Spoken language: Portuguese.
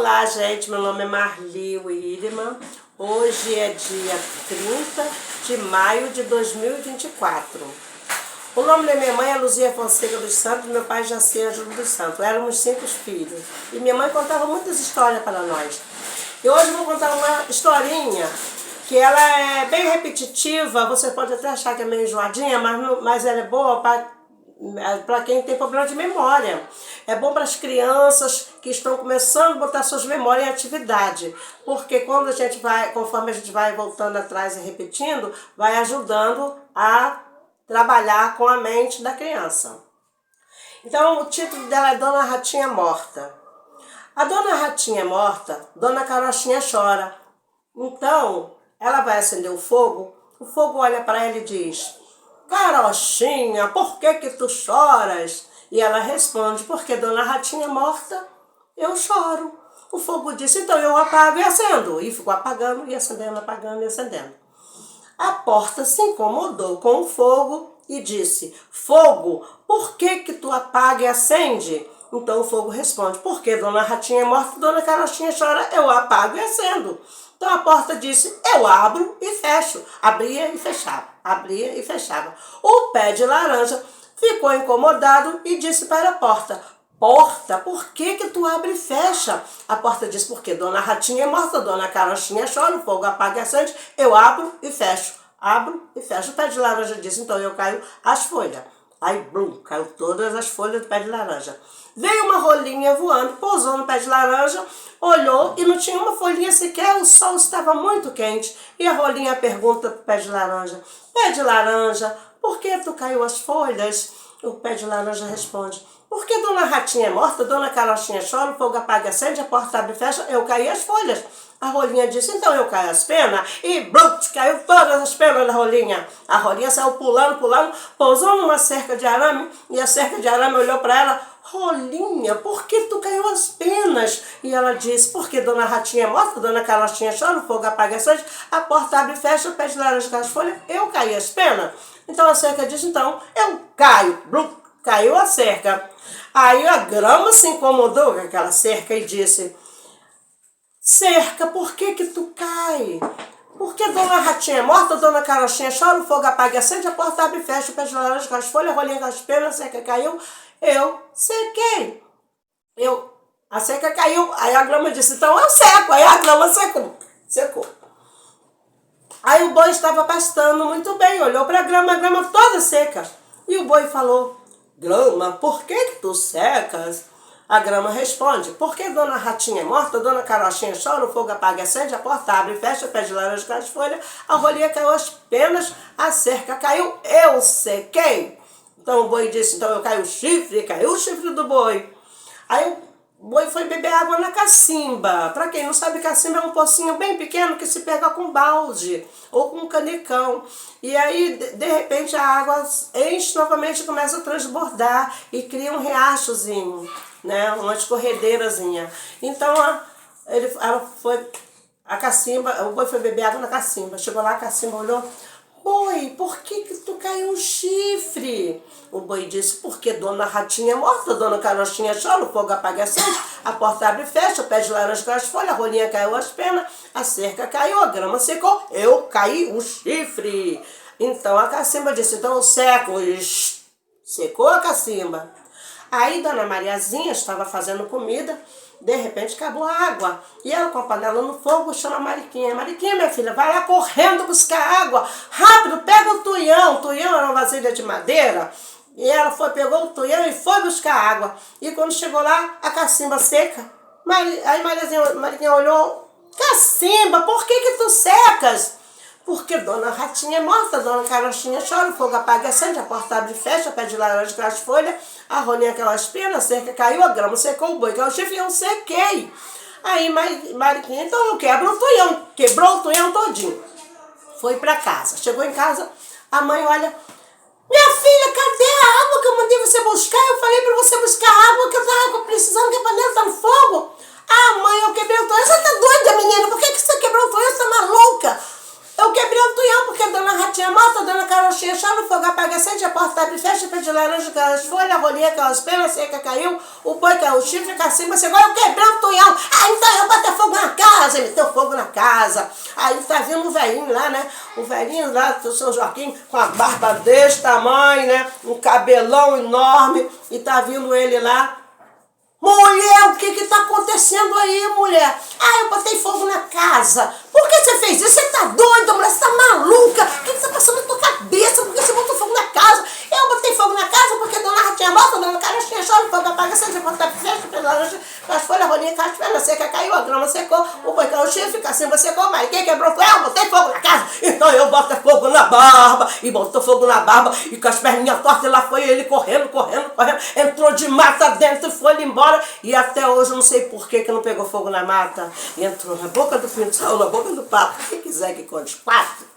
Olá, gente, meu nome é Marli Wirman. Hoje é dia 30 de maio de 2024. O nome da minha mãe é Luzia Fonseca dos Santos, meu pai Jaci Ângelo dos Santos. Éramos 5 filhos. E minha mãe contava muitas histórias para nós. E hoje eu vou contar uma historinha que ela é bem repetitiva. Você pode até achar que é meio enjoadinha, mas ela é boa para quem tem problema de memória. É bom para as crianças que estão começando a botar suas memórias em atividade, porque quando a gente vai, conforme a gente vai voltando atrás e repetindo, vai ajudando a trabalhar com a mente da criança. Então o título dela é Dona Ratinha Morta. A Dona Ratinha Morta, Dona Carochinha chora. Então ela vai acender o fogo olha para ela e diz: Carochinha, por que tu choras? E ela responde: porque Dona Ratinha morta, eu choro. O fogo disse: então eu apago e acendo. E ficou apagando e acendendo, apagando e acendendo. A porta se incomodou com o fogo e disse: fogo, por que tu apaga e acende? Então o fogo responde: porque Dona Ratinha é morta, Dona Carochinha chora, eu apago e acendo. Então a porta disse: eu abro e fecho. Abria e fechava, abria e fechava. O pé de laranja ficou incomodado e disse para a porta: porta, por que tu abre e fecha? A porta disse: porque Dona Ratinha é morta, Dona Carochinha chora, o fogo apaga e acende, eu abro e fecho. Abro e fecho. O pé de laranja disse: então eu caio as folhas. Aí, blum, caiu todas as folhas do pé de laranja. Veio uma rolinha voando, pousou no pé de laranja, olhou e não tinha uma folhinha sequer, o sol estava muito quente. E a rolinha pergunta para o pé de laranja, por que tu caiu as folhas? O pé de laranja responde: porque Dona Ratinha é morta, Dona Carochinha chora, o fogo apaga e acende, a porta abre e fecha, eu caí as folhas. A rolinha disse: então eu caio as penas, e brut, caiu todas as penas da rolinha. A rolinha saiu pulando, pousou numa cerca de arame, e a cerca de arame olhou para ela: rolinha, por que tu caiu as penas? E ela disse: porque Dona Ratinha é morta, Dona Carochinha chora, o fogo apaga e acende, a porta abre e fecha, o pé de laranja com as folhas, eu caí as penas. Então a cerca disse: então eu caio, brut, caiu a cerca. Aí a grama se incomodou com aquela cerca e disse: cerca, por que tu cai? Porque Dona Ratinha é morta, Dona Carochinha chora, o fogo apaga e acende, a porta abre e fecha, o pé de laranja com as folhas, a rolinha com as penas, a cerca caiu, eu sequei. A cerca caiu, aí a grama disse: então eu seco. Aí a grama secou. Aí o boi estava pastando muito bem, olhou para a grama toda seca. E o boi falou: grama, por que tu secas? A grama responde: porque Dona Ratinha é morta, Dona Carochinha chora, o fogo apaga e acende, a porta abre e fecha, o pé de laranja com as folhas, a rolinha caiu as penas, a cerca caiu, eu sequei. Então o boi disse: então eu caio o chifre, caiu o chifre do boi. Aí o boi foi beber água na cacimba. Para quem não sabe, cacimba é um pocinho bem pequeno que se pega com balde ou com canecão. E aí, de repente, a água enche novamente, começa a transbordar e cria um riachozinho, né? Uma escorredeirazinha. Então, o boi foi beber água na cacimba. Chegou lá, a cacimba olhou: boi, por que tu caiu um chifre? O boi disse: porque Dona Ratinha é morta, Dona Carochinha chora, o fogo apaga e acende, a porta abre e fecha, o pé de laranja com as folhas, a rolinha caiu as penas, a cerca caiu, a grama secou, eu caí o chifre. Então a cacimba disse: então eu seco. Secou a cacimba. Aí Dona Mariazinha estava fazendo comida, de repente acabou a água. E ela, com a panela no fogo, chama a Mariquinha: Mariquinha, minha filha, vai lá correndo buscar água. Rápido, pega o tuião. O tuião era uma vasilha de madeira. E ela pegou o tuião e foi buscar água. E quando chegou lá, a cacimba seca. Aí Mariquinha olhou: cacimba, por que tu secas? Porque Dona Ratinha é morta, Dona Carochinha chora, o fogo apaga e acende, a porta abre e fecha, o pé de laranja com as folhas, a rolinha caiu as penas, a cerca caiu, a grama secou, o boi caiu o chifre e eu sequei. Aí Mariquinha: então eu quebro o tuião. Quebrou o tuião todinho. Foi para casa. Chegou em casa, a mãe olha: minha filha, cadê a água que eu mandei você buscar? Eu falei para você buscar água, que eu tava precisando, que a panela tá no fogo. Ah, mãe, eu quebrei o tuião. Você tá doida, menina? Por que você quebrou o tuião? Você tá maluca? Eu quebrei o tuião porque Dona Ratinha é morta, Dona Carochinha chora, o fogo apaga e acende, a porta abre e fecha, o pé de laranja caiu as folhas, a rolinha caiu as penas, a cerca caiu, o boi caiu o chifre, a cacimba secou, eu quebrei o tuião. Ah, então eu casa, meteu fogo na casa. Aí tá vindo o velhinho lá, né? O velhinho lá do seu Joaquim, com a barba desse tamanho, né? Um cabelão enorme, e tá vindo ele lá. Mulher, o que tá acontecendo aí, mulher? Ah, eu botei fogo na casa. Por que você fez isso? Você tá doida, mulher? Você tá maluca? O que tá passando na tua cabeça? Por que você botou fogo na casa? Eu botei fogo na casa porque a dona tinha morta, a dona Cara tinha choro, fogo apaga, você botar festa, as folhas rolinhas, as pernas secas, caiu, a grama secou, o boi caiu, o chifre, a cacimba secou, mas quem quebrou foi eu, botei fogo na casa. Então eu boto fogo na barba, e botou fogo na barba, e com as perninhas tortas, e lá foi ele correndo, entrou de mata dentro e foi embora, e até hoje eu não sei por que não pegou fogo na mata, e entrou na boca do pinto, saiu na boca do pato, quem quiser que conte, 4.